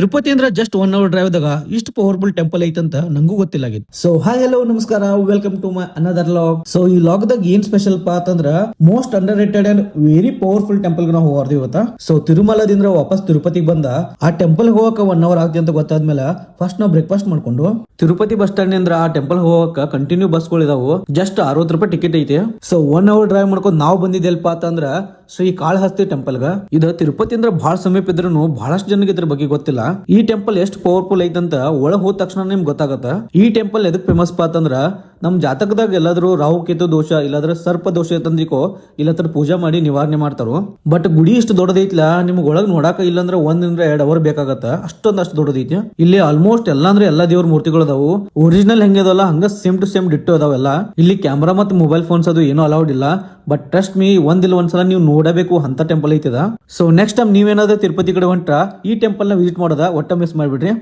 ತಿರುಪತಿ ಅಂದ್ರೆ just 1 hour drive ದಾಗ ಇಷ್ಟು ಪವರ್ಫುಲ್ ಟೆಂಪಲ್ ಐತಂತ ನಂಗೂ ಗೊತ್ತಿಲ್ಲಾಗಿತ್ತು. ಸೊ ಹಾಯ್ ಹಲೋ ನಮಸ್ಕಾರ, welcome to my another vlog. So ಈ ಲಾಗ್ ದಾಗ ಏನ್ ಸ್ಪೆಷಲ್ ಪಾ ಅಂತಂದ್ರ most underrated and very powerful temple ನಾವು ಹೋಗ್ತೀವಿ ಇವತ್ತ. ಸೊ ತಿರುಮಲದಿಂದ ವಾಪಸ್ ತಿರುಪತಿಗೆ ಬಂದ ಆ ಟೆಂಪಲ್ ಹೋಗಕ 1 hour ಆಗ್ತಿ ಅಂತ ಗೊತ್ತಾದ್ಮೇಲೆ ಫಸ್ಟ್ ನಾವು ಬ್ರೇಕ್ಫಾಸ್ಟ್ ಮಾಡ್ಕೊಂಡು ತಿರುಪತಿ ಬಸ್ ಸ್ಟ್ಯಾಂಡ್ ನಿಂದ ಆ ಟೆಂಪಲ್ ಹೋಗಕ ಕಂಟಿನ್ಯೂ ಬಸ್ಗಳು ಇದಾವು. ಜಸ್ಟ್ 60 ರೂಪಾಯಿ ಟಿಕೆಟ್ ಐತಿ. ಸೊ 1 hour ಡ್ರೈವ್ ಮಾಡ್ಕೊಂಡು ನಾವು ಬಂದಿದ್ದೆಲ್ಪ ಅಂತಂದ್ರ ಶ್ರೀ ಕಾಳಹಸ್ತಿ ಟೆಂಪಲ್ ಗ. ಇದು ತಿರುಪತಿ ಅಂದ್ರೆ ಬಹಳ ಸಮೀಪ ಇದ್ರೂ ಬಹಳಷ್ಟು ಜನಕ್ಕೆ ಇದ್ರ ಬಗ್ಗೆ ಗೊತ್ತಿಲ್ಲ. ಈ ಟೆಂಪಲ್ ಎಷ್ಟು ಪವರ್ಫುಲ್ ಐತಂತ ಒಳಗ್ ಹೋದ ತಕ್ಷಣ ನಿಮ್ಗೆ ಗೊತ್ತಾಗತ್ತ. ಈ ಟೆಂಪಲ್ ಎದಕ್ ಫೇಮಸ್ ಪಾ ಅಂತಂದ್ರ ನಮ್ ಜಾತಕದಾಗ ಎಲ್ಲಾದ್ರೂ ರಾಹುಕೇತು ದೋಷ ಇಲ್ಲಾದ್ರೆ ಸರ್ಪ ದೋಷ ತಂದಿಕೋ ಇಲ್ಲತ್ರ ಪೂಜಾ ಮಾಡಿ ನಿವಾರಣೆ ಮಾಡ್ತಾರೋ. ಬಟ್ ಗುಡಿ ಇಷ್ಟು ದೊಡ್ಡದೈತ್ಲ, ನಿಮ್ಗೆ ಒಳಗ್ ನೋಡಾಕ ಇಲ್ಲಂದ್ರೆ 1-2 hour ಬೇಕಾಗತ್ತ. ಅಷ್ಟು ದೊಡ್ಡದೈತಿ. ಇಲ್ಲಿ ಆಲ್ಮೋಸ್ಟ್ ಎಲ್ಲಾ ಅಂದ್ರೆ ಎಲ್ಲಾ ದೇವ್ರ ಮೂರ್ತಿಗಳು ಅದಾವು. ಒರಿಜಿನಲ್ ಹೆಂಗದಲ್ಲ ಹಂಗ ಸೇಮ್ ಟು ಸೇಮ್ ಡಿಟ್ಟೋ ಅದಾವೆಲ್ಲ. ಇಲ್ಲಿ ಕ್ಯಾಮ್ರಾ ಮತ್ತು ಮೊಬೈಲ್ ಫೋನ್ಸ್ ಅದು ಏನೋ ಅಲೌಡ್ ಇಲ್ಲ. ಬಟ್ ಟ್ರಸ್ಟ್ ಮೀ, ಒಂದ್ಸಲ ನೀವು ನೋಡಬೇಕು ಅಂತ ಟೆಂಪಲ್ ಐತದ. ಸೊ ನೆಕ್ಸ್ಟ್ ಟೈಮ್ ನೀವೇನಾದ್ರೂ ತಿರುಪತಿ ಕಡೆ ಹೊಂಟ್ರ ಈ ಟೆಂಪಲ್ ನ ವಿಸಿಟ್ ಮಾಡೋದ ಒಟ್ಟ ಮಿಸ್ ಮಾಡ್ಬಿಡ್ರಿ.